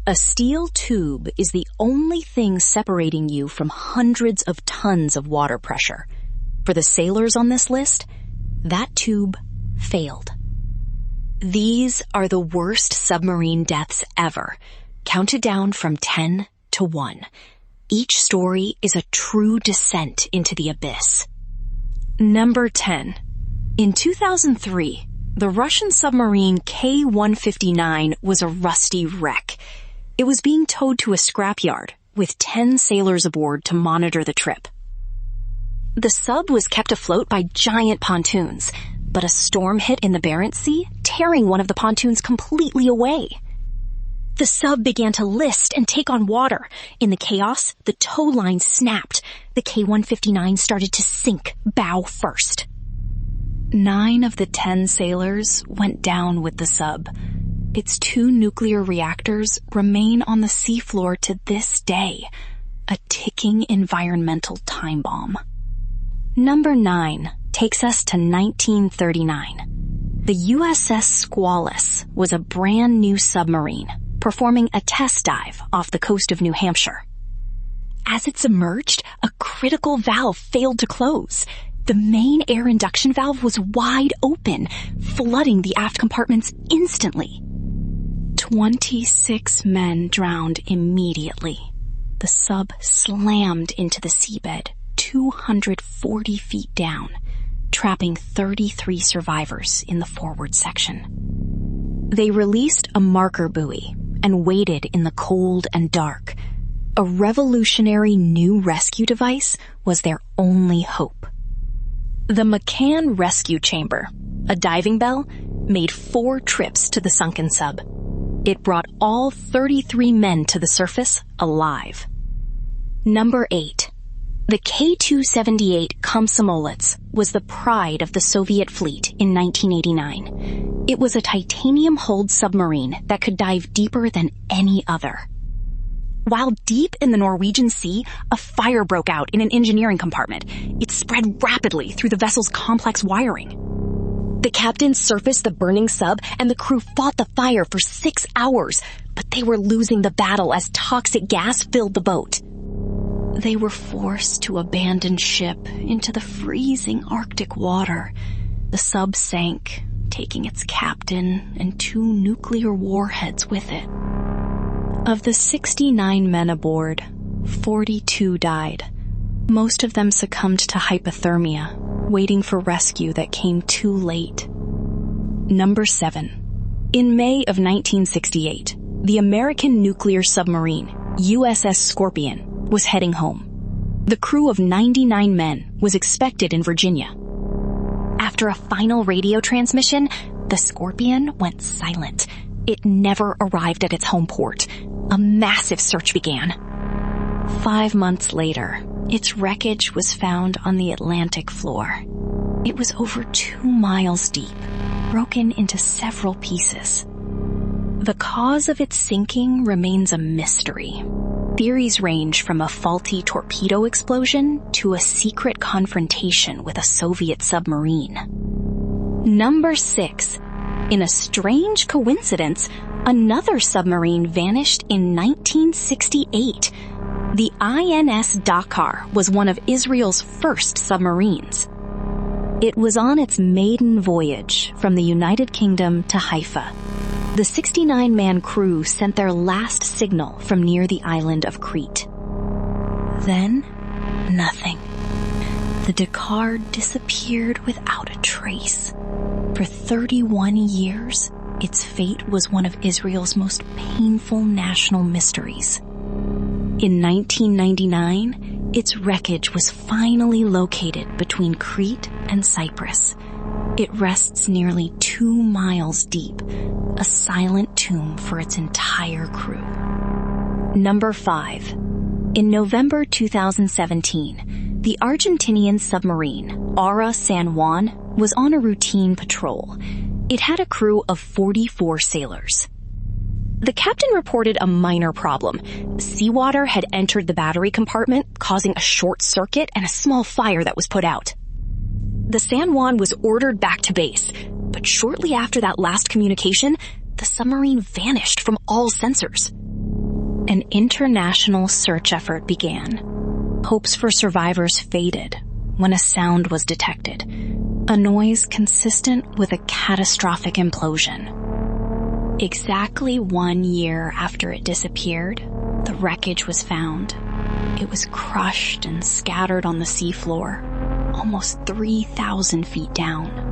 A steel tube is the only thing separating you from hundreds of tons of water pressure. For the sailors on this list, that tube failed. These are the worst submarine deaths ever, counted down from 10 to 1. Each story is a true descent into the abyss. Number 10. In 2003, the Russian submarine K-159 was a rusty wreck. It was being towed to a scrapyard with 10 sailors aboard to monitor the trip. The sub was kept afloat by giant pontoons, but a storm hit in the Barents Sea, tearing one of the pontoons completely away. The sub began to list and take on water. In the chaos, the tow line snapped. The K-159 started to sink bow first. 9 of the 10 sailors went down with the sub. Its 2 nuclear reactors remain on the seafloor to this day, a ticking environmental time bomb. Number 9 takes us to 1939. The USS Squalus was a brand new submarine, performing a test dive off the coast of New Hampshire. As it submerged, a critical valve failed to close. The main air induction valve was wide open, flooding the aft compartments instantly. 26 men drowned immediately. The sub slammed into the seabed 240 feet down, trapping 33 survivors in the forward section. They released a marker buoy and waited in the cold and dark. A revolutionary new rescue device was their only hope. The McCann Rescue Chamber, a diving bell, made 4 trips to the sunken sub. It brought all 33 men to the surface alive. Number 8. The K-278 Komsomolets was the pride of the Soviet fleet in 1989. It was a titanium-hulled submarine that could dive deeper than any other. While deep in the Norwegian Sea, a fire broke out in an engineering compartment. It spread rapidly through the vessel's complex wiring. The captain surfaced the burning sub and the crew fought the fire for 6 hours, but they were losing the battle as toxic gas filled the boat. They were forced to abandon ship into the freezing Arctic water. The sub sank, taking its captain and 2 nuclear warheads with it. Of the 69 men aboard, 42 died. Most of them succumbed to hypothermia, waiting for rescue that came too late. Number 7. In May of 1968, the American nuclear submarine, USS Scorpion, was heading home. The crew of 99 men was expected in Virginia. After a final radio transmission, the Scorpion went silent. It never arrived at its home port. A massive search began. 5 months later, its wreckage was found on the Atlantic floor. It was over 2 miles deep, broken into several pieces. The cause of its sinking remains a mystery. Theories range from a faulty torpedo explosion to a secret confrontation with a Soviet submarine. Number 6. In a strange coincidence, another submarine vanished in 1968. The INS Dakar was one of Israel's first submarines. It was on its maiden voyage from the United Kingdom to Haifa. The 69-man crew sent their last signal from near the island of Crete. Then, nothing. The Dakar disappeared without a trace. For 31 years, its fate was one of Israel's most painful national mysteries. In 1999, its wreckage was finally located between Crete and Cyprus. It rests nearly 2 miles deep, a silent tomb for its entire crew. Number 5. In November 2017, the Argentinian submarine ARA San Juan was on a routine patrol. It had a crew of 44 sailors. The captain reported a minor problem. Seawater had entered the battery compartment, causing a short circuit and a small fire that was put out. The San Juan was ordered back to base, but shortly after that last communication, the submarine vanished from all sensors. An international search effort began. Hopes for survivors faded when a sound was detected, a noise consistent with a catastrophic implosion. Exactly 1 year after it disappeared, the wreckage was found. It was crushed and scattered on the seafloor, almost 3,000 feet down.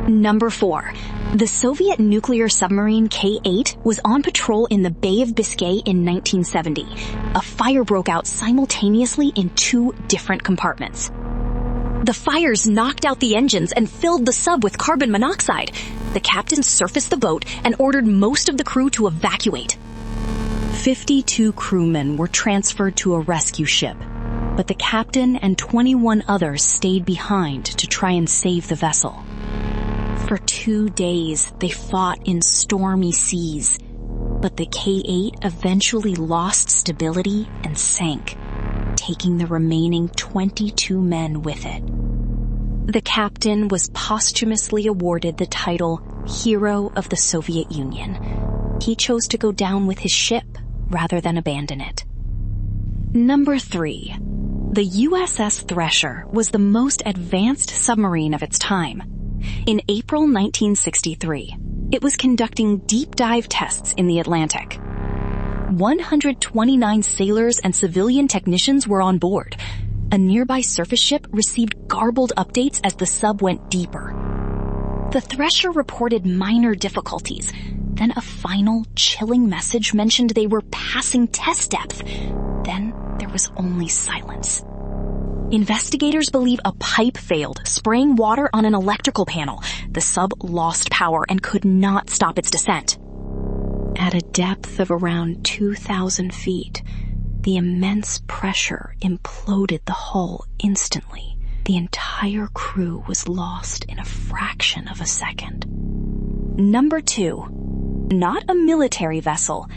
Number 4. The Soviet nuclear submarine K-8 was on patrol in the Bay of Biscay in 1970. A fire broke out simultaneously in 2 different compartments. The fires knocked out the engines and filled the sub with carbon monoxide. The captain surfaced the boat and ordered most of the crew to evacuate. 52 crewmen were transferred to a rescue ship, but the captain and 21 others stayed behind to try and save the vessel. For 2 days, they fought in stormy seas, but the K-8 eventually lost stability and sank, taking the remaining 22 men with it. The captain was posthumously awarded the title Hero of the Soviet Union. He chose to go down with his ship rather than abandon it. Number 3. The USS Thresher was the most advanced submarine of its time. In April 1963, it was conducting deep dive tests in the Atlantic. 129 sailors and civilian technicians were on board. A nearby surface ship received garbled updates as the sub went deeper. The Thresher reported minor difficulties. Then a final, chilling message mentioned they were passing test depth. Then there was only silence. Investigators believe a pipe failed, spraying water on an electrical panel. The sub lost power and could not stop its descent. At a depth of around 2,000 feet, the immense pressure imploded the hull instantly. The entire crew was lost in a fraction of a second. Number 2. Not a military vessel,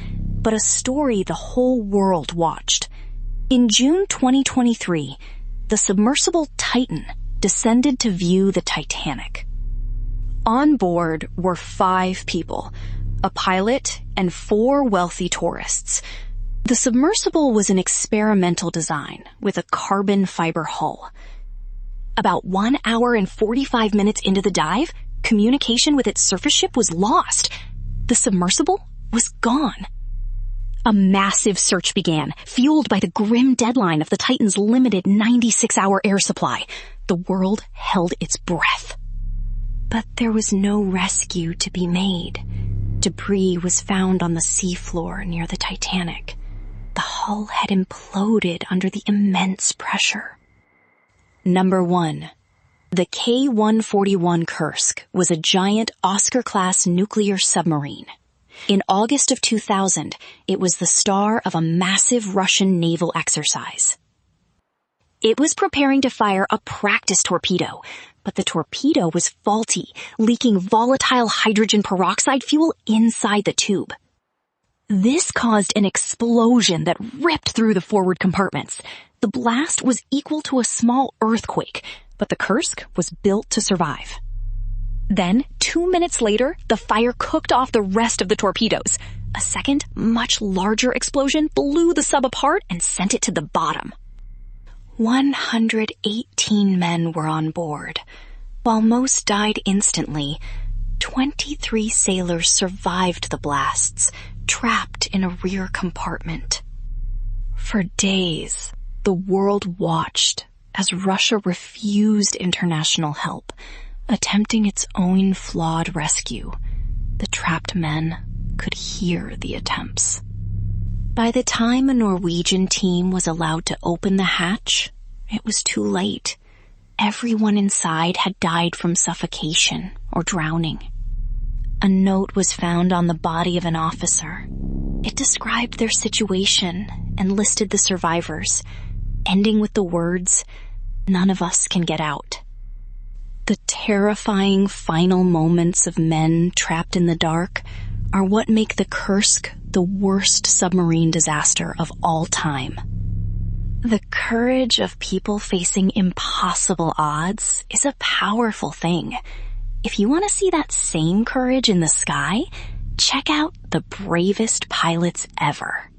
but a story the whole world watched. In June 2023, the submersible Titan descended to view the Titanic. On board were 5 people, a pilot and 4 wealthy tourists. The submersible was an experimental design with a carbon fiber hull. About 1 hour and 45 minutes into the dive, communication with its surface ship was lost. The submersible was gone. A massive search began, fueled by the grim deadline of the Titan's limited 96-hour air supply. The world held its breath. But there was no rescue to be made. Debris was found on the seafloor near the Titanic. The hull had imploded under the immense pressure. Number 1. The K-141 Kursk was a giant Oscar-class nuclear submarine. In August of 2000, it was the star of a massive Russian naval exercise. It was preparing to fire a practice torpedo, but the torpedo was faulty, leaking volatile hydrogen peroxide fuel inside the tube. This caused an explosion that ripped through the forward compartments. The blast was equal to a small earthquake, but the Kursk was built to survive. Then, 2 minutes later, the fire cooked off the rest of the torpedoes. A second, much larger explosion blew the sub apart and sent it to the bottom. 118 men were on board. While most died instantly, 23 sailors survived the blasts, trapped in a rear compartment. For days, the world watched as Russia refused international help, attempting its own flawed rescue. The trapped men could hear the attempts. By the time a Norwegian team was allowed to open the hatch, it was too late. Everyone inside had died from suffocation or drowning. A note was found on the body of an officer. It described their situation and listed the survivors, ending with the words, "None of us can get out." The terrifying final moments of men trapped in the dark are what make the Kursk the worst submarine disaster of all time. The courage of people facing impossible odds is a powerful thing. If you want to see that same courage in the sky, check out The Bravest Pilots Ever.